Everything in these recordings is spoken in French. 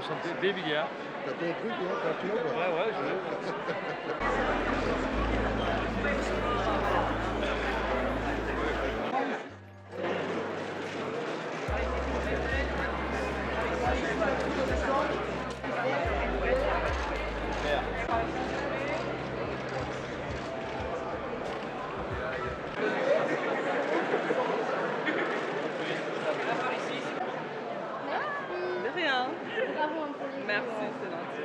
Enchanté, des billards. T'as ton truc, hein, t'as un tuyau, quoi. Ouais, je veux. De rien. Merci, c'est gentil.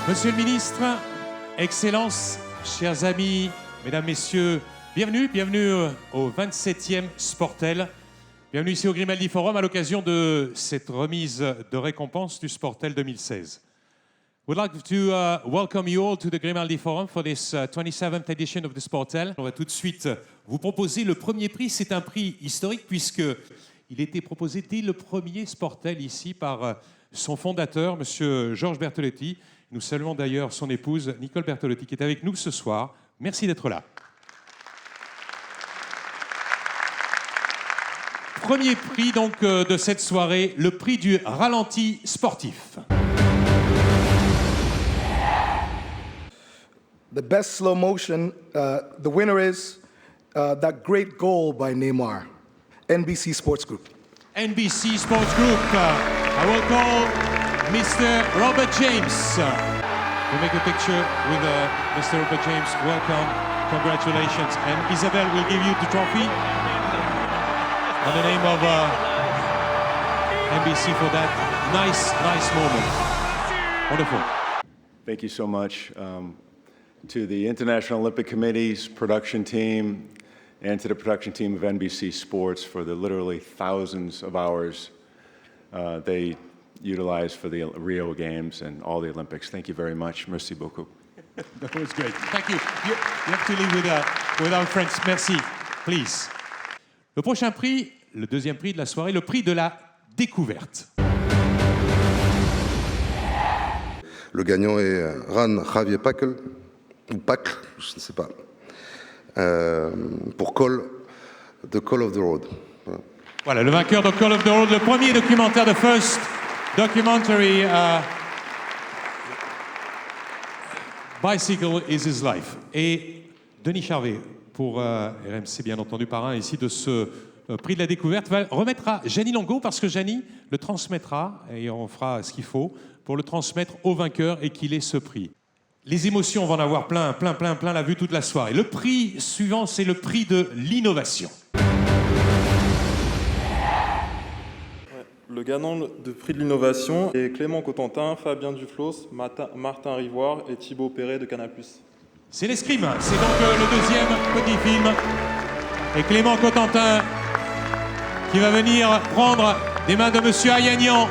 Monsieur le ministre, Excellences, chers amis, mesdames, messieurs, bienvenue au 27e Sportel. Bienvenue ici au Grimaldi Forum à l'occasion de cette remise de récompense du Sportel 2016. We'd like to welcome you all to the Grimaldi Forum for this 27th edition of the Sportel. On va tout de suite vous proposer le premier prix. C'est un prix historique puisque il était proposé dès le premier Sportel ici par son fondateur, Monsieur Georges Bertolotti. Nous saluons d'ailleurs son épouse, Nicole Bertolotti, qui est avec nous ce soir. Merci d'être là. Premier prix donc de cette soirée, le prix du ralenti sportif. The best slow motion, the winner is that great goal by Neymar, NBC Sports Group. NBC Sports Group. I will call Mr. Robert James. We'll make a picture with Mr. Robert James. Welcome, congratulations. And Isabel will give you the trophy on the name of NBC for that nice moment. Wonderful. Thank you so much to the International Olympic Committee's production team and to the production team of NBC Sports for the literally thousands of hours they utilized for the Rio Games and all the Olympics. Thank you very much. Merci beaucoup. That was great. Thank you. You have to leave with our friends. Merci, please. Le prochain prix, le deuxième prix de la soirée, le prix de la découverte. Le gagnant est Ran Javier Pakel, ou Pacle, je ne sais pas, pour The Call of the Road. Voilà, le vainqueur de Call of the Road, le premier documentaire de First Documentary Bicycle is His Life. Et Denis Charvet, pour RMC bien entendu, parrain ici de ce prix de la découverte, va remettre à Janie Longo parce que Janie le transmettra et on fera ce qu'il faut pour le transmettre au vainqueur et qu'il ait ce prix. Les émotions, on va en avoir plein la vue toute la soirée. Le prix suivant, c'est le prix de l'innovation. Le gagnant de prix de l'innovation est Clément Cotentin, Fabien Duflos, Martin Rivoire et Thibaut Perret de Canal+. C'est l'escrime, c'est donc le deuxième petit film. Et Clément Cotentin qui va venir prendre des mains de Monsieur Ayagnan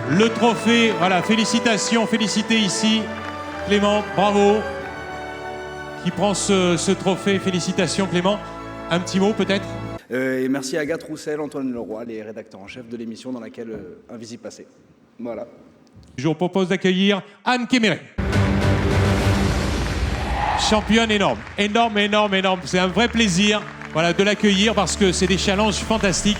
le trophée. Voilà, félicitations, félicité ici. Clément, bravo. Qui prend ce trophée, félicitations Clément. Un petit mot peut-être ? Et merci à Agathe Roussel, Antoine Leroy, les rédacteurs en chef de l'émission dans laquelle Invisible passait. Voilà. Je vous propose d'accueillir Anne Kéméré. Championne énorme. C'est un vrai plaisir de l'accueillir parce que c'est des challenges fantastiques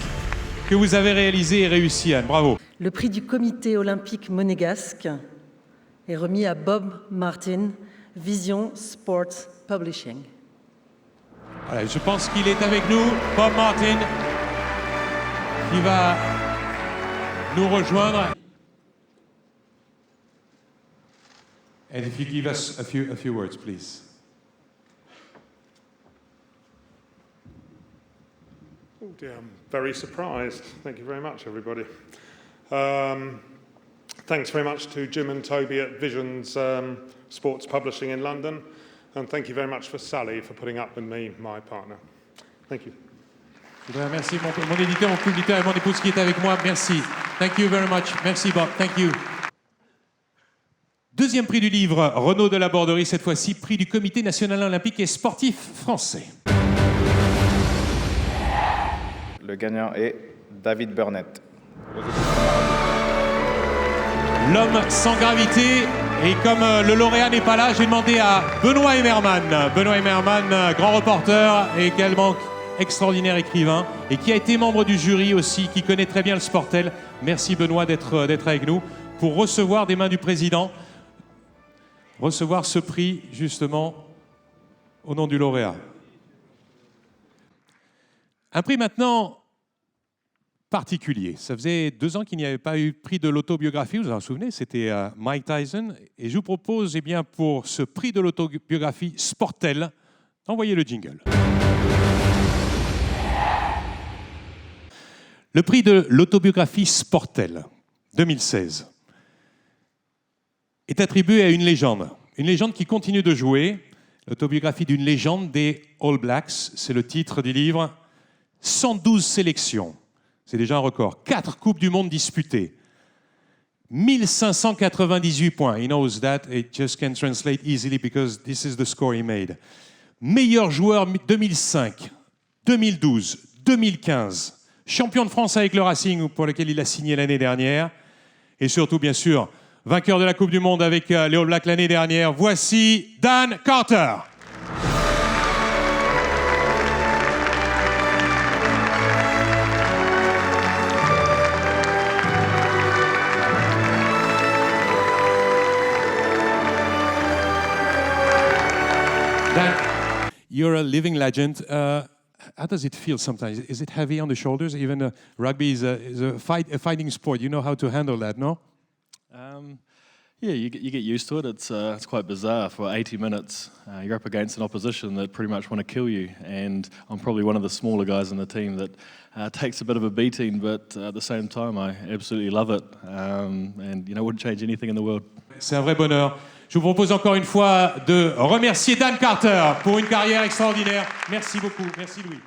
que vous avez réalisés et réussi, Anne. Bravo. Le prix du comité olympique monégasque est remis à Bob Martin, Vision Sports Publishing. Voilà, je pense qu'il est avec nous, Bob Martin, qui va nous rejoindre. And if you give us a few words, please. Oh dear, I'm very surprised. Thank you very much, everybody. Thanks very much to Jim and Toby at Visions Sports Publishing in London. And thank you very much for Sally for putting up with me, my partner. Thank you. Je voudrais remercier mon éditeur, mon publicitaire et mon épouse qui est avec moi. Merci. Thank you very much. Merci Bob. Thank you. Deuxième prix du livre, Renaud de la Borderie, cette fois-ci, prix du Comité national olympique et sportif français. Le gagnant est David Burnett. L'homme sans gravité. Et comme le lauréat n'est pas là, j'ai demandé à Benoît Emmerman. Benoît Emmerman, grand reporter et également extraordinaire écrivain, et qui a été membre du jury aussi, qui connaît très bien le Sportel. Merci Benoît d'être avec nous pour recevoir des mains du président, recevoir ce prix justement au nom du lauréat. Un prix maintenant particulier. Ça faisait 2 ans qu'il n'y avait pas eu prix de l'autobiographie, vous vous en souvenez, c'était Mike Tyson. Et je vous propose, eh bien, pour ce prix de l'autobiographie Sportel, d'envoyer le jingle. Le prix de l'autobiographie Sportel 2016 est attribué à une légende qui continue de jouer. L'autobiographie d'une légende des All Blacks, c'est le titre du livre. 112 sélections. C'est déjà un record. 4 Coupes du Monde disputées. 1598 points. He knows that. It just can translate easily because this is the score he made. Meilleur joueur 2005, 2012, 2015. Champion de France avec le Racing, pour lequel il a signé l'année dernière. Et surtout, bien sûr, vainqueur de la Coupe du Monde avec les All Blacks l'année dernière. Voici Dan Carter. Dan, you're a living legend. How does it feel sometimes? Is it heavy on the shoulders? Even rugby is a fighting sport. You know how to handle that, no? Yeah, you get used to it. It's quite bizarre. For 80 minutes, you're up against an opposition that pretty much want to kill you. And I'm probably one of the smaller guys in the team that takes a bit of a beating, but at the same time, I absolutely love it. And, wouldn't change anything in the world. C'est un vrai bonheur. Je vous propose encore une fois de remercier Dan Carter pour une carrière extraordinaire. Merci beaucoup. Merci Louis.